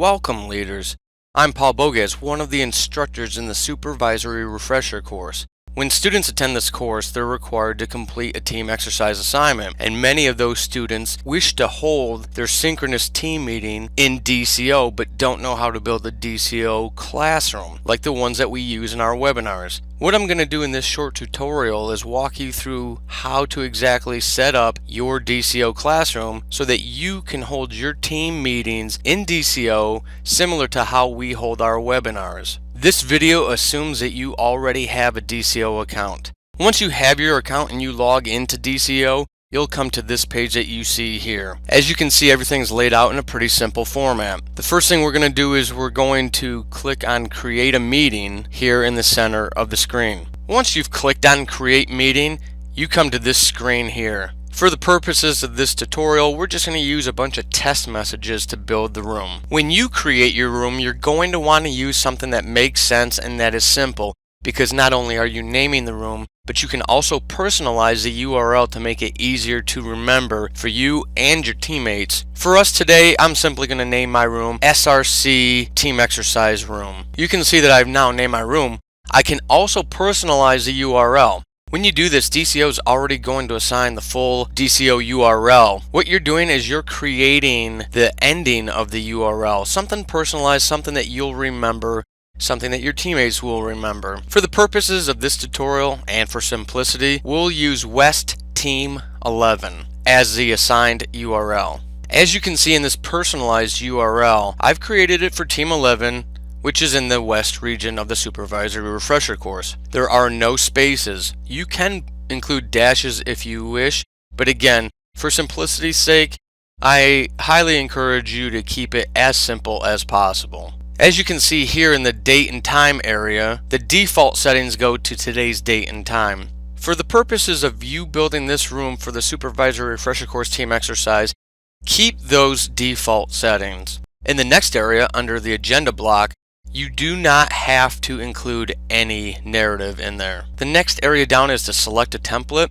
Welcome, leaders. I'm Paul Bogas, one of the instructors in the Supervisory Refresher course. When students attend this course, they're required to complete a team exercise assignment, and many of those students wish to hold their synchronous team meeting in DCO but don't know how to build a DCO classroom like the ones that we use in our webinars. What I'm going to do in this short tutorial is walk you through how to exactly set up your DCO classroom so that you can hold your team meetings in DCO similar to how we hold our webinars. This video assumes that you already have a DCO account. Once you have your account and you log into DCO, you'll come to this page that you see here. As you can see, everything's laid out in a pretty simple format. The first thing we're going to do is we're going to click on Create a Meeting here in the center of the screen. Once you've clicked on Create Meeting, you come to this screen here. For the purposes of this tutorial, we're just going to use a bunch of test messages to build the room. When you create your room, you're going to want to use something that makes sense and that is simple, because not only are you naming the room, but you can also personalize the URL to make it easier to remember for you and your teammates. For us today, I'm simply going to name my room SRC Team Exercise Room. You can see that I've now named my room. I can also personalize the URL. When you do this, DCO is already going to assign the full DCO URL. What you're doing is you're creating the ending of the URL, something personalized, something that you'll remember, something that your teammates will remember. For the purposes of this tutorial and for simplicity, we'll use West Team 11 as the assigned URL. As you can see in this personalized URL, I've created it for Team 11, which is in the West region of the Supervisory Refresher course. There are no spaces. You can include dashes if you wish, but again, for simplicity's sake, I highly encourage you to keep it as simple as possible. As you can see here in the date and time area, the default settings go to today's date and time. For the purposes of you building this room for the Supervisory Refresher course team exercise, keep those default settings. In the next area, under the agenda block, you do not have to include any narrative in there. The next area down is to select a template.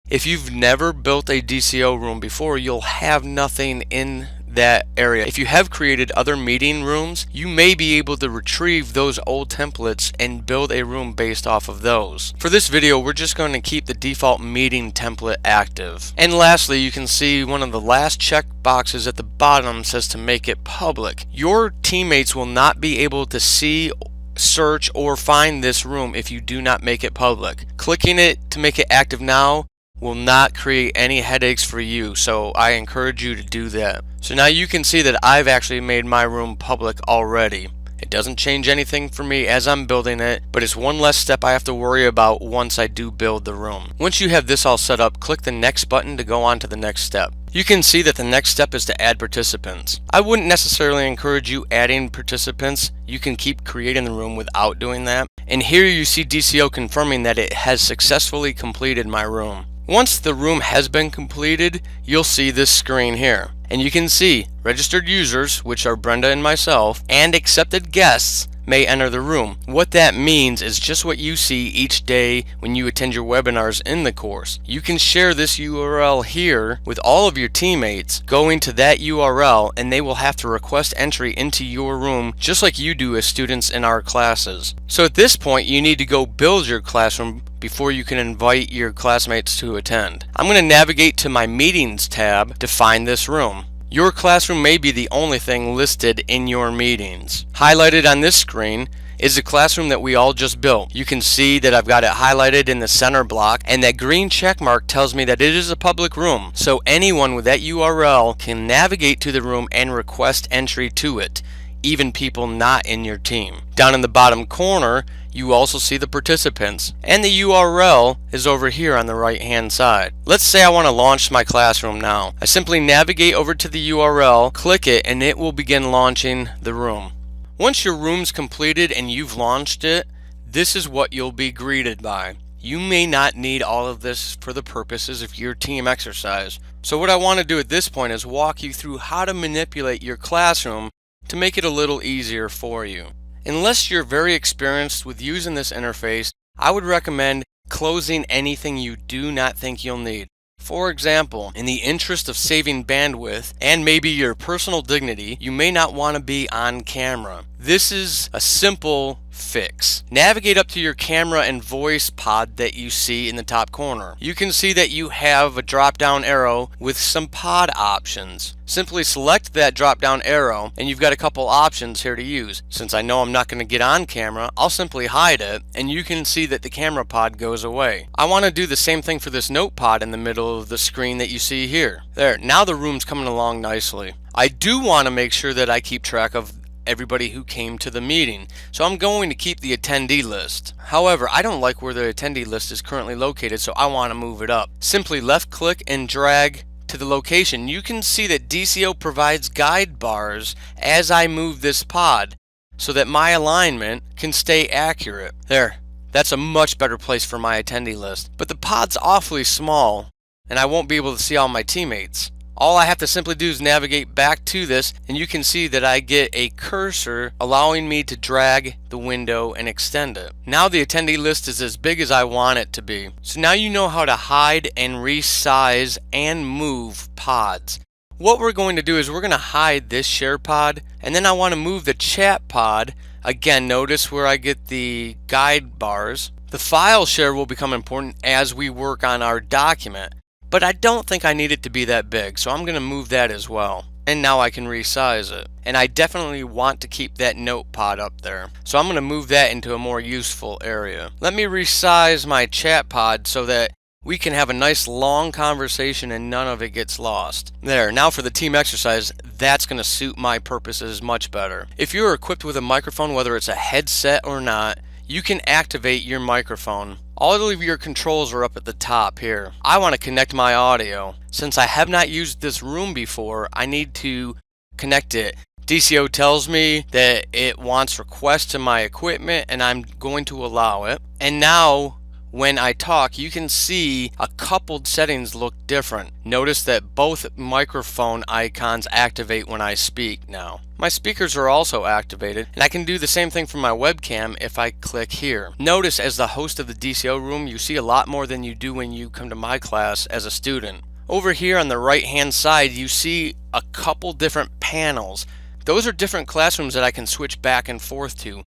If you've never built a DCO room before, you'll have nothing in that area. If you have created other meeting rooms, you may be able to retrieve those old templates and build a room based off of those. For this video, we're just going to keep the default meeting template active. And lastly, you can see one of the last check boxes at the bottom says to make it public. Your teammates will not be able to see, search, or find this room if you do not make it public. Clicking it to make it active now will not create any headaches for you, so I encourage you to do that. So now you can see that I've actually made my room public already. It doesn't change anything for me as I'm building it, but it's one less step I have to worry about once I do build the room. Once you have this all set up, click the next button to go on to the next step. You can see that the next step is to add participants. I wouldn't necessarily encourage you adding participants. You can keep creating the room without doing that. And here you see DCO confirming that it has successfully completed my room. Once the room has been completed, you'll see this screen here. And you can see registered users, which are Brenda and myself, and accepted guests may enter the room. What that means is just what you see each day when you attend your webinars in the course. You can share this URL here with all of your teammates going to that URL, and they will have to request entry into your room just like you do as students in our classes. So at this point, you need to go build your classroom before you can invite your classmates to attend. I'm going to navigate to my Meetings tab to find this room. Your classroom may be the only thing listed in your meetings. Highlighted on this screen is the classroom that we all just built. You can see that I've got it highlighted in the center block, and that green check mark tells me that it is a public room. So anyone with that URL can navigate to the room and request entry to it, even people not in your team. Down in the bottom corner, you also see the participants, and the URL is over here on the right hand side. Let's say I want to launch my classroom now. I simply navigate over to the URL, click it, and it will begin launching the room. Once your room's completed and you've launched it, this is what you'll be greeted by. You may not need all of this for the purposes of your team exercise. So what I want to do at this point is walk you through how to manipulate your classroom to make it a little easier for you. Unless you're very experienced with using this interface, I would recommend closing anything you do not think you'll need. For example, in the interest of saving bandwidth and maybe your personal dignity, you may not want to be on camera. This is a simple fix. Navigate up to your camera and voice pod that you see in the top corner. You can see that you have a drop down arrow with some pod options. Simply select that drop down arrow and you've got a couple options here to use. Since I know I'm not going to get on camera, I'll simply hide it and you can see that the camera pod goes away. I want to do the same thing for this note pod in the middle of the screen that you see here. There, now the room's coming along nicely. I do want to make sure that I keep track of everybody who came to the meeting, so I'm going to keep the attendee list. However, I don't like where the attendee list is currently located, so I want to move it up. Simply left click and drag to the location. You can see that DCO provides guide bars as I move this pod so that my alignment can stay accurate. There, that's a much better place for my attendee list. But the pod's awfully small and I won't be able to see all my teammates. All I have to simply do is navigate back to this and you can see that I get a cursor allowing me to drag the window and extend it. Now the attendee list is as big as I want it to be. So now you know how to hide and resize and move pods. What we're going to do is we're going to hide this share pod and then I want to move the chat pod. Again, notice where I get the guide bars. The file share will become important as we work on our document. But I don't think I need it to be that big, so I'm going to move that as well. And now I can resize it. And I definitely want to keep that note pod up there. So I'm going to move that into a more useful area. Let me resize my chat pod so that we can have a nice long conversation and none of it gets lost. There, now for the team exercise, that's going to suit my purposes much better. If you're equipped with a microphone, whether it's a headset or not, you can activate your microphone. All of your controls are up at the top here. I want to connect my audio. Since I have not used this room before, I need to connect it. DCO tells me that it wants requests to my equipment and I'm going to allow it. And now when I talk, you can see a couple settings look different. Notice that both microphone icons activate when I speak now. My speakers are also activated, and I can do the same thing for my webcam if I click here. Notice as the host of the DCO room, you see a lot more than you do when you come to my class as a student. Over here on the right hand side, you see a couple different panels. Those are different classrooms that I can switch back and forth to.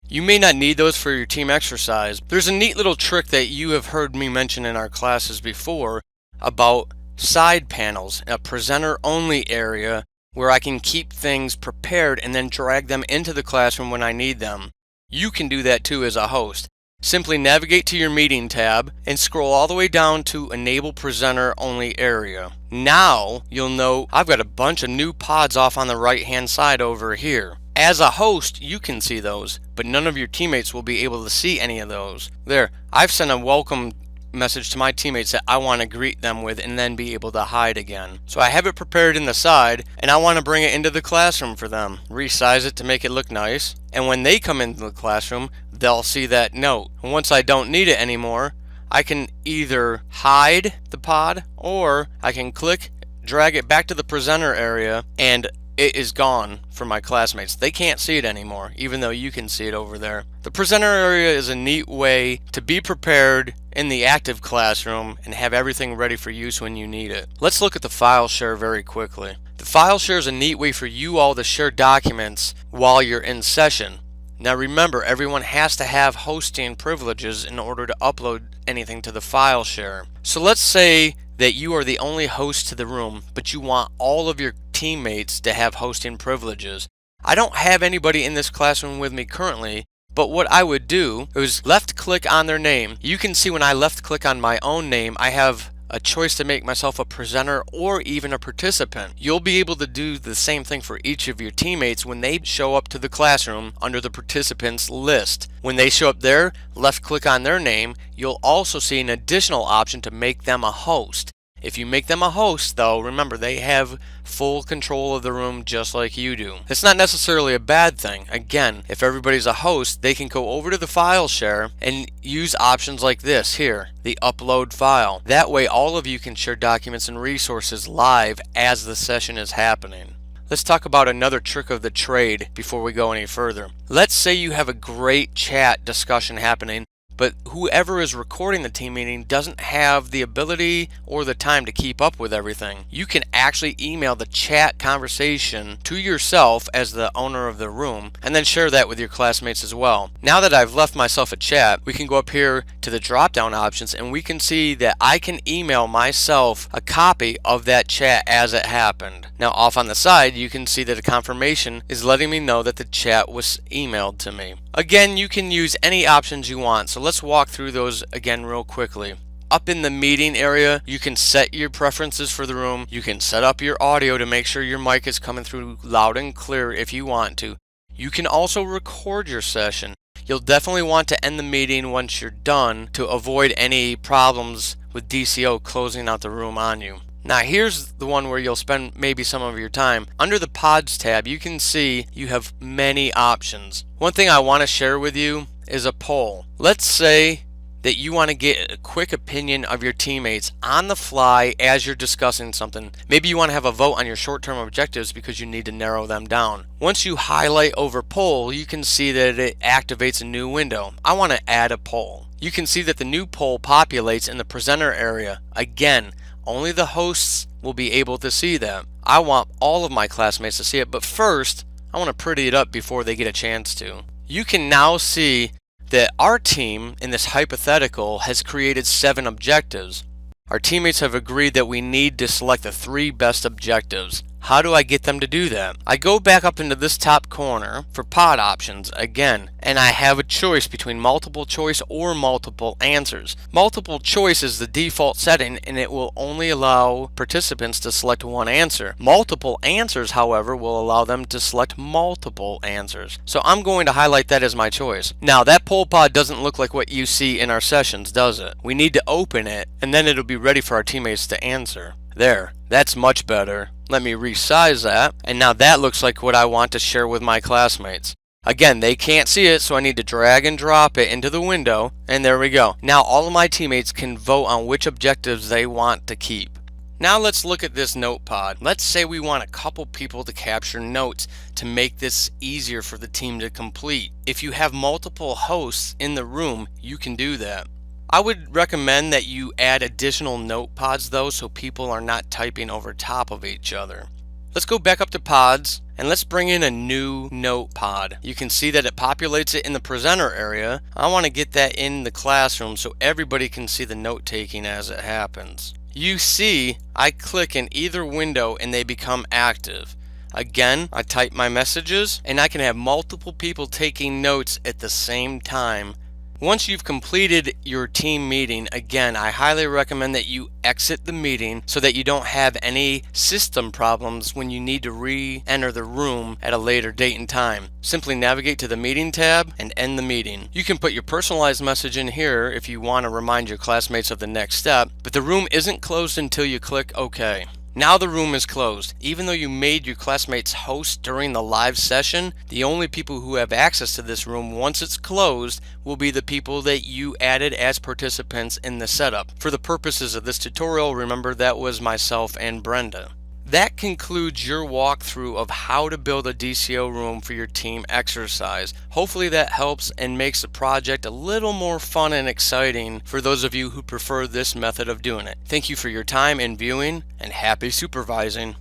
You may not need those for your team exercise. There's a neat little trick that you have heard me mention in our classes before about side panels, a presenter only area where I can keep things prepared and then drag them into the classroom when I need them. You can do that too as a host. Simply navigate to your meeting tab and scroll all the way down to enable presenter only area. Now you'll know I've got a bunch of new pods off on the right hand side over here. As a host, you can see those, but none of your teammates will be able to see any of those. There, I've sent a welcome message to my teammates that I want to greet them with and then be able to hide again. So I have it prepared in the side and I want to bring it into the classroom for them. Resize it to make it look nice. And when they come into the classroom, they'll see that note. And once I don't need it anymore, I can either hide the pod or I can click, drag it back to the presenter area, and it is gone for my classmates. They can't see it anymore, even though you can see it over there. The presenter area is a neat way to be prepared in the active classroom and have everything ready for use when you need it. Let's look at the file share very quickly. The file share is a neat way for you all to share documents while you're in session. Now remember, everyone has to have hosting privileges in order to upload anything to the file share. So let's say that you are the only host to the room, but you want all of your teammates to have hosting privileges. I don't have anybody in this classroom with me currently, but what I would do is left click on their name. You can see when I left click on my own name, I have a choice to make myself a presenter or even a participant. You'll be able to do the same thing for each of your teammates when they show up to the classroom under the participants list. When they show up there, left click on their name, you'll also see an additional option to make them a host. If you make them a host, though, remember they have full control of the room just like you do. It's not necessarily a bad thing. Again, if everybody's a host, they can go over to the file share and use options like this here, the upload file. That way all of you can share documents and resources live as the session is happening. Let's talk about another trick of the trade before we go any further. Let's say you have a great chat discussion happening, but whoever is recording the team meeting doesn't have the ability or the time to keep up with everything. You can actually email the chat conversation to yourself as the owner of the room and then share that with your classmates as well. Now that I've left myself a chat, we can go up here to the drop down options and we can see that I can email myself a copy of that chat as it happened. Now off on the side you can see that a confirmation is letting me know that the chat was emailed to me. Again, you can use any options you want, so let's walk through those again real quickly. Up in the meeting area, you can set your preferences for the room. You can set up your audio to make sure your mic is coming through loud and clear if you want to. You can also record your session. You'll definitely want to end the meeting once you're done to avoid any problems with DCO closing out the room on you. Now here's the one where you'll spend maybe some of your time. Under the Pods tab, you can see you have many options. One thing I want to share with you is a poll. Let's say that you want to get a quick opinion of your teammates on the fly as you're discussing something. Maybe you want to have a vote on your short-term objectives because you need to narrow them down. Once you highlight over poll, you can see that it activates a new window. I want to add a poll. You can see that the new poll populates in the presenter area. Again, only the hosts will be able to see that. I want all of my classmates to see it, but first, I want to pretty it up before they get a chance to. You can now see that our team in this hypothetical has created 7 objectives. Our teammates have agreed that we need to select the 3 best objectives. How do I get them to do that? I go back up into this top corner for pod options again, and I have a choice between multiple choice or multiple answers. Multiple choice is the default setting and it will only allow participants to select one answer. Multiple answers, however, will allow them to select multiple answers. So I'm going to highlight that as my choice. Now that poll pod doesn't look like what you see in our sessions, does it? We need to open it and then it'll be ready for our teammates to answer. There, that's much better. Let me resize that, and now that looks like what I want to share with my classmates. Again, they can't see it, so I need to drag and drop it into the window, and there we go. Now all of my teammates can vote on which objectives they want to keep. Now let's look at this note pod. Let's say we want a couple people to capture notes to make this easier for the team to complete. If you have multiple hosts in the room, you can do that. I would recommend that you add additional note pods though, so people are not typing over top of each other. Let's go back up to pods and let's bring in a new note pod. You can see that it populates it in the presenter area. I want to get that in the classroom so everybody can see the note taking as it happens. You see, I click in either window and they become active. Again, I type my messages and I can have multiple people taking notes at the same time. Once you've completed your team meeting, again, I highly recommend that you exit the meeting so that you don't have any system problems when you need to re-enter the room at a later date and time. Simply navigate to the meeting tab and end the meeting. You can put your personalized message in here if you want to remind your classmates of the next step, but the room isn't closed until you click OK. Now the room is closed. Even though you made your classmates host during the live session, the only people who have access to this room once it's closed will be the people that you added as participants in the setup. For the purposes of this tutorial, remember that was myself and Brenda. That concludes your walkthrough of how to build a DCO room for your team exercise. Hopefully that helps and makes the project a little more fun and exciting for those of you who prefer this method of doing it. Thank you for your time and viewing, and happy supervising.